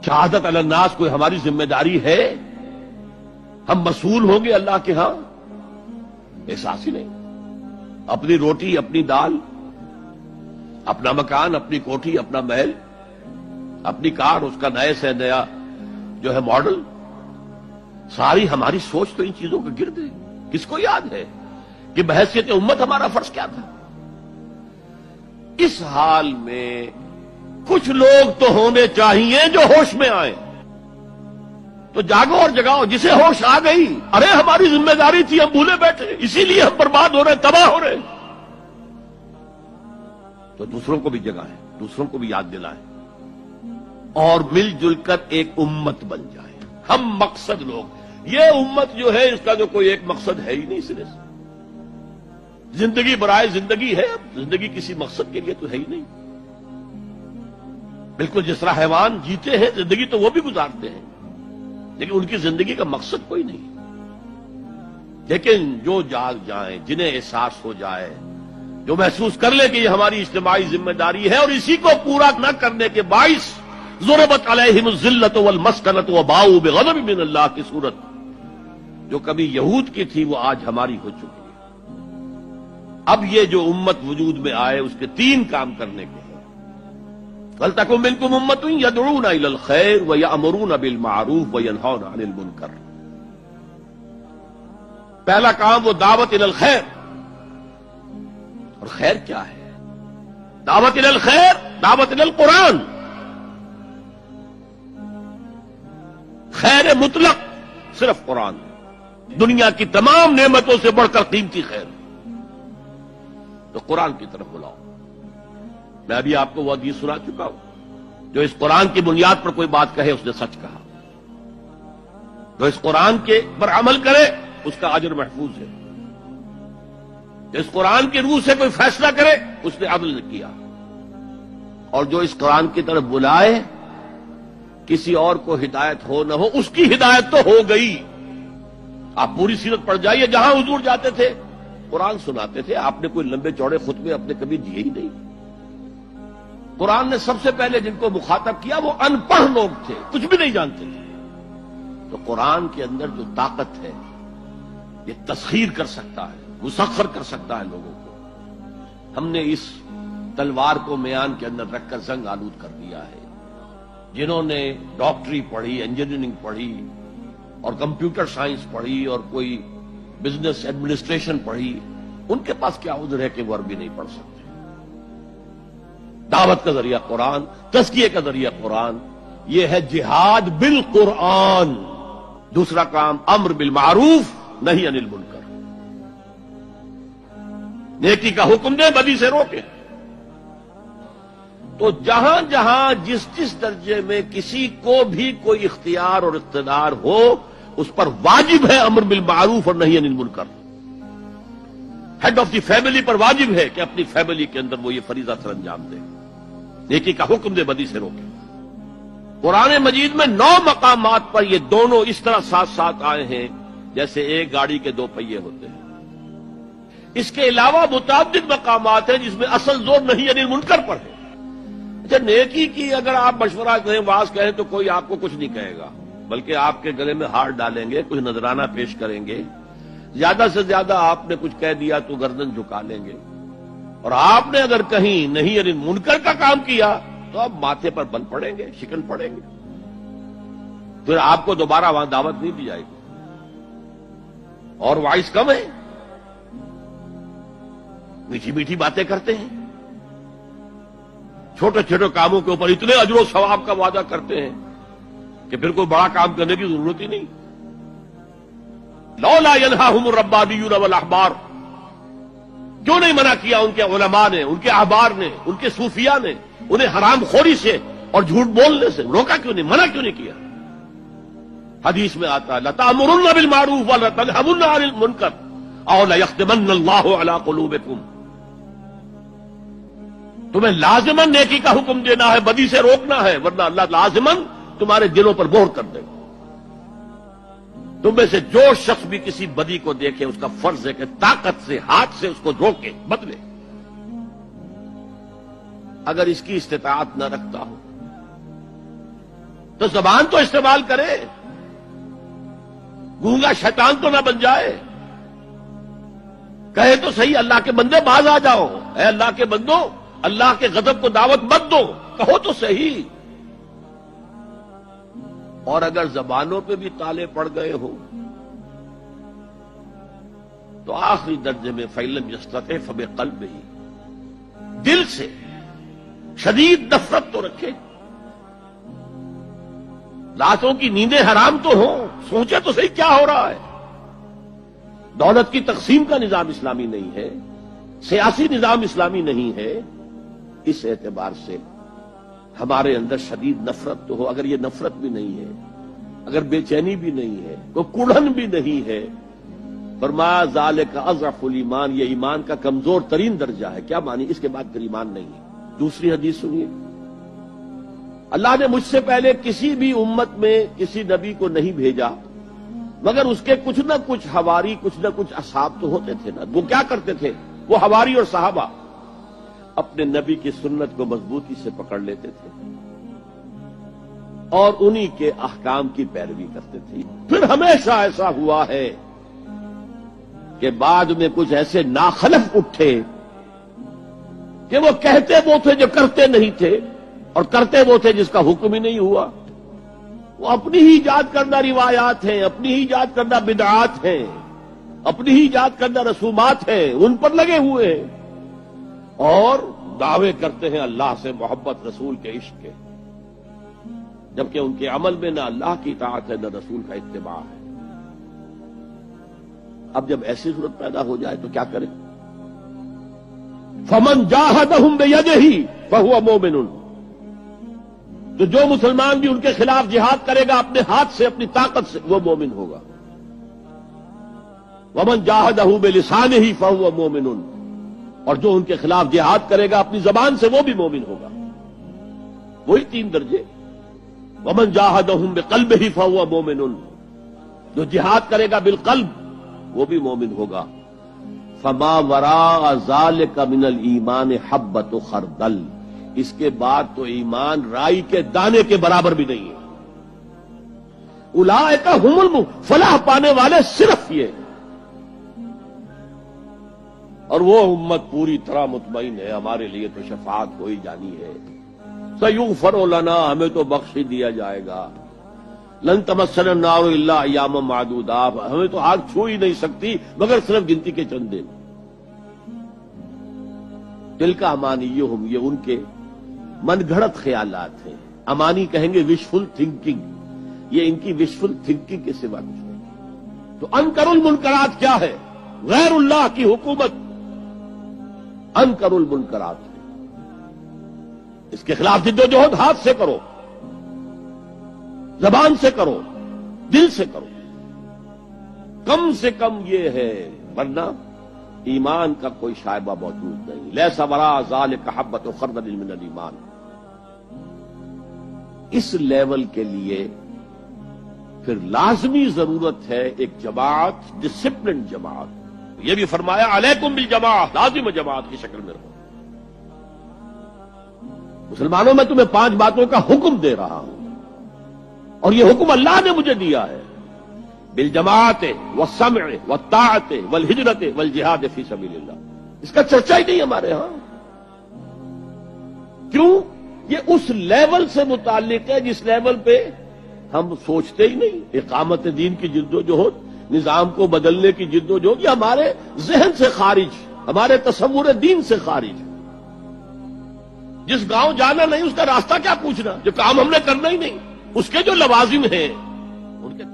شہادت علی الناس کوئی ہماری ذمہ داری ہے؟ ہم مسئول ہوں گے اللہ کے ہاں؟ احساس ہی نہیں. اپنی روٹی، اپنی دال، اپنا مکان، اپنی کوٹھی، اپنا محل، اپنی کار، اس کا نئے سے نیا جو ہے ماڈل، ساری ہماری سوچ تو ان چیزوں کے گرد ہے. کس کو یاد ہے کہ بحیثیت امت ہمارا فرض کیا تھا؟ اس حال میں کچھ لوگ تو ہونے چاہیے جو ہوش میں آئیں. تو جاگو اور جگاؤ جسے ہوش آ گئی. ارے ہماری ذمہ داری تھی، ہم بھولے بیٹھے، اسی لیے ہم برباد ہو رہے، تباہ ہو رہے. تو دوسروں کو بھی جگائیں، دوسروں کو بھی یاد دلائیں اور مل جل کر ایک امت بن جائیں. ہم مقصد لوگ، یہ امت جو ہے اس کا جو کوئی ایک مقصد ہے ہی نہیں سرے سے. زندگی برائے زندگی ہے، زندگی کسی مقصد کے لیے تو ہے ہی نہیں. بالکل جس طرح حیوان جیتے ہیں زندگی تو وہ بھی گزارتے ہیں، لیکن ان کی زندگی کا مقصد کوئی نہیں. لیکن جو جاگ جائیں، جنہیں احساس ہو جائے، جو محسوس کر لے کہ یہ ہماری اجتماعی ذمہ داری ہے اور اسی کو پورا نہ کرنے کے باعث ضربت علیہم الذلۃ والمسکنۃ وباؤوا بغضب من اللہ کی صورت جو کبھی یہود کی تھی وہ آج ہماری ہو چکی ہے. اب یہ جو امت وجود میں آئے اس کے 3 کام کرنے کے ہیں. وَلْتَكُن مِّنكُمْ أُمَّةٌ يَدْعُونَ إِلَى الْخَيْرِ وَيَأْمُرُونَ بِالْمَعْرُوفِ وَيَنْهَوْنَ عَنِ الْمُنكَرِ. پہلا کام وہ دعوت الى الخیر. اور خیر کیا ہے؟ دعوت الى الخیر، دعوت الى القرآن. خیر مطلق صرف قرآن، دنیا کی تمام نعمتوں سے بڑھ کر قیمتی خیر. تو قرآن کی طرف بلاؤ. میں ابھی آپ کو وہ حدیث سنا چکا ہوں، جو اس قرآن کی بنیاد پر کوئی بات کہے اس نے سچ کہا، جو اس قرآن کے پر عمل کرے اس کا اجر محفوظ ہے، جو اس قرآن کی روح سے کوئی فیصلہ کرے اس نے عدل کیا. اور جو اس قرآن کی طرف بلائے کسی اور کو ہدایت ہو نہ ہو اس کی ہدایت تو ہو گئی. آپ پوری سیرت پڑھ جائیے، جہاں حضور جاتے تھے قرآن سناتے تھے. آپ نے کوئی لمبے چوڑے خطبے اپنے کبھی دیے ہی نہیں. قرآن نے سب سے پہلے جن کو مخاطب کیا وہ ان پڑھ لوگ تھے، کچھ بھی نہیں جانتے تھے. تو قرآن کے اندر جو طاقت ہے یہ تسخیر کر سکتا ہے، مسخر کر سکتا ہے لوگوں کو. ہم نے اس تلوار کو میان کے اندر رکھ کر زنگ آلود کر دیا ہے. جنہوں نے ڈاکٹری پڑھی، انجینئرنگ پڑھی اور کمپیوٹر سائنس پڑھی اور کوئی بزنس ایڈمنسٹریشن پڑھی، ان کے پاس کیا عذر ہے کہ وہ عربی نہیں پڑھ سکتے. دعوت کا ذریعہ قرآن، تزکیے کا ذریعہ قرآن، یہ ہے جہاد بالقرآن. دوسرا کام امر بالمعروف نہی عن المنکر. نیکی کا حکم دے، بدی سے روکے. تو جہاں جہاں جس جس درجے میں کسی کو بھی کوئی اختیار اور اقتدار ہو اس پر واجب ہے امر بالمعروف اور نہی عن المنکر. ہیڈ آف دی فیملی پر واجب ہے کہ اپنی فیملی کے اندر وہ یہ فریضہ سر انجام دے، نیکی کا حکم دے، بدی سے روکے. قرآن مجید میں 9 مقامات پر یہ دونوں اس طرح ساتھ ساتھ آئے ہیں جیسے ایک گاڑی کے 2 پہیے ہوتے ہیں. اس کے علاوہ متعدد مقامات ہیں جس میں اصل زور نہیں عن المنکر پر ہے. اچھا، نیکی کی اگر آپ مشورہ کہیں، واز کہیں تو کوئی آپ کو کچھ نہیں کہے گا، بلکہ آپ کے گلے میں ہار ڈالیں گے، کچھ نذرانہ پیش کریں گے. زیادہ سے زیادہ آپ نے کچھ کہہ دیا تو گردن جھکا لیں گے. اور آپ نے اگر کہیں نہیں عن المنکر کا کام کیا تو آپ ماتھے پر بل پڑیں گے، شکن پڑیں گے. پھر آپ کو دوبارہ وہاں دعوت نہیں دی جائے گی. اور وائس کم ہے، میٹھی میٹھی باتیں کرتے ہیں، چھوٹے چھوٹے کاموں کے اوپر اتنے اجر و ثواب کا وعدہ کرتے ہیں کہ پھر کوئی بڑا کام کرنے کی ضرورت ہی نہیں. لولا ينهاهم الربانيون والاحبار، کیوں نہیں منع کیا ان کے علماء نے، ان کے احبار نے، ان کے صوفیاء نے انہیں حرام خوری سے اور جھوٹ بولنے سے روکا کیوں نہیں، منع کیوں نہیں کیا؟ حدیث میں آتا ہے لَتَأْمُرُنَّ بِالْمَعْرُوفِ وَلَتَنْهَوْنَ عَنِ الْمُنكَرِ أَوْ لَيَخْتِمَنَّ اللَّهُ عَلَىٰ قُلُوبِكُمْ. تمہیں لازماً نیکی کا حکم دینا ہے، بدی سے روکنا ہے، ورنہ اللہ لازماً تمہارے دلوں پر مہر کر دے گا. تم میں سے جو شخص بھی کسی بدی کو دیکھے اس کا فرض ہے کہ طاقت سے، ہاتھ سے اس کو روکے، بدلے. اگر اس کی استطاعت نہ رکھتا ہو تو زبان تو استعمال کرے، گونگا شیطان تو نہ بن جائے. کہے تو صحیح، اللہ کے بندے باز آ جاؤ، اے اللہ کے بندو اللہ کے غضب کو دعوت مت دو، کہو تو صحیح. اور اگر زبانوں پہ بھی تالے پڑ گئے ہو تو آخری درجے میں فَإِلَّمْ يَسْتَطِعْ فَبِقَلْبِهِ، دل سے شدید نفرت تو رکھے. راتوں کی نیندیں حرام تو ہوں، سوچے تو صحیح کیا ہو رہا ہے. دولت کی تقسیم کا نظام اسلامی نہیں ہے، سیاسی نظام اسلامی نہیں ہے. اس اعتبار سے ہمارے اندر شدید نفرت تو ہو. اگر یہ نفرت بھی نہیں ہے، اگر بے چینی بھی نہیں ہے، کوئی کڑھن بھی نہیں ہے، فرمایا ذالک اضعف الایمان، یہ ایمان کا کمزور ترین درجہ ہے. کیا مانی؟ اس کے بعد پھر ایمان نہیں ہے. دوسری حدیث سنیے، اللہ نے مجھ سے پہلے کسی بھی امت میں کسی نبی کو نہیں بھیجا مگر اس کے کچھ نہ کچھ حواری، کچھ نہ کچھ اصحاب تو ہوتے تھے نا. وہ کیا کرتے تھے؟ وہ حواری اور صحابہ اپنے نبی کی سنت کو مضبوطی سے پکڑ لیتے تھے اور انہی کے احکام کی پیروی کرتے تھے. پھر ہمیشہ ایسا ہوا ہے کہ بعد میں کچھ ایسے ناخلف اٹھے کہ وہ کہتے وہ تھے جو کرتے نہیں تھے، اور کرتے وہ تھے جس کا حکم ہی نہیں ہوا. وہ اپنی ہی ایجاد کردہ روایات ہیں، اپنی ہی ایجاد کردہ بدعات ہیں، اپنی ہی ایجاد کردہ رسومات ہیں، ان پر لگے ہوئے ہیں اور دعوے کرتے ہیں اللہ سے محبت، رسول کے عشق کے، جبکہ ان کے عمل میں نہ اللہ کی اطاعت ہے نہ رسول کا اتباع ہے. اب جب ایسی صورت پیدا ہو جائے تو کیا کریں؟ فمن جاہدہم بیدہ فہو مومن، تو جو مسلمان بھی ان کے خلاف جہاد کرے گا اپنے ہاتھ سے، اپنی طاقت سے، وہ مومن ہوگا. ومن جاہدہ بلسانہ فہو مومن، اور جو ان کے خلاف جہاد کرے گا اپنی زبان سے، وہ بھی مومن ہوگا. وہی تین درجے. ومن جاہدہم بقلبہ فہو مومن، جو جہاد کرے گا بالقلب وہ بھی مومن ہوگا. فما وراء ذلک من الایمان حبۃ خردل، اس کے بعد تو ایمان رائی کے دانے کے برابر بھی نہیں ہے. اولئک ھم فلاح پانے والے صرف یہ، اور وہ امت پوری طرح مطمئن ہے ہمارے لیے تو شفاعت ہو ہی جانی ہے. سیغفر لنا، ہمیں تو بخش ہی دیا جائے گا. لن تمسنا النار الا ایاما معدودات، ہمیں تو آگ چھو ہی نہیں سکتی مگر صرف گنتی کے چند دن. تلک امانیہم، یہ ان کے من گھڑت خیالات ہیں. امانی کہیں گے وشفل تھنکنگ، یہ ان کی وشفل تھنکنگ کے سوا کچھ نہیں. تو انکر المنکرات کیا ہے؟ غیر اللہ کی حکومت انکر المنکرات ہے. اس کے خلاف جدوجہد ہاتھ سے کرو، زبان سے کرو، دل سے کرو. کم سے کم یہ ہے، ورنہ ایمان کا کوئی شائبہ موجود نہیں. لیس وراء ذلک حبۃ خردل من الایمان. اس لیول کے لیے پھر لازمی ضرورت ہے ایک جماعت، ڈسپلن جماعت. یہ بھی فرمایا علیکم بالجماعت، لازم جماعت کی شکل میں رہو. مسلمانوں میں تمہیں 5 باتوں کا حکم دے رہا ہوں، اور یہ حکم اللہ نے مجھے دیا ہے. بالجماعت والسمع والطاعت والہجرت والجہاد فی سبیل اللہ. اس کا چرچا ہی نہیں ہمارے ہاں. کیوں؟ یہ اس لیول سے متعلق ہے جس لیول پہ ہم سوچتے ہی نہیں. اقامت دین کی جد و جہد، نظام کو بدلنے کی جد و جہد، یہ ہمارے ذہن سے خارج، ہمارے تصور دین سے خارج. جس گاؤں جانا نہیں اس کا راستہ کیا پوچھنا؟ جو کام ہم نے کرنا ہی نہیں، اس کے جو لوازم ہیں ان کے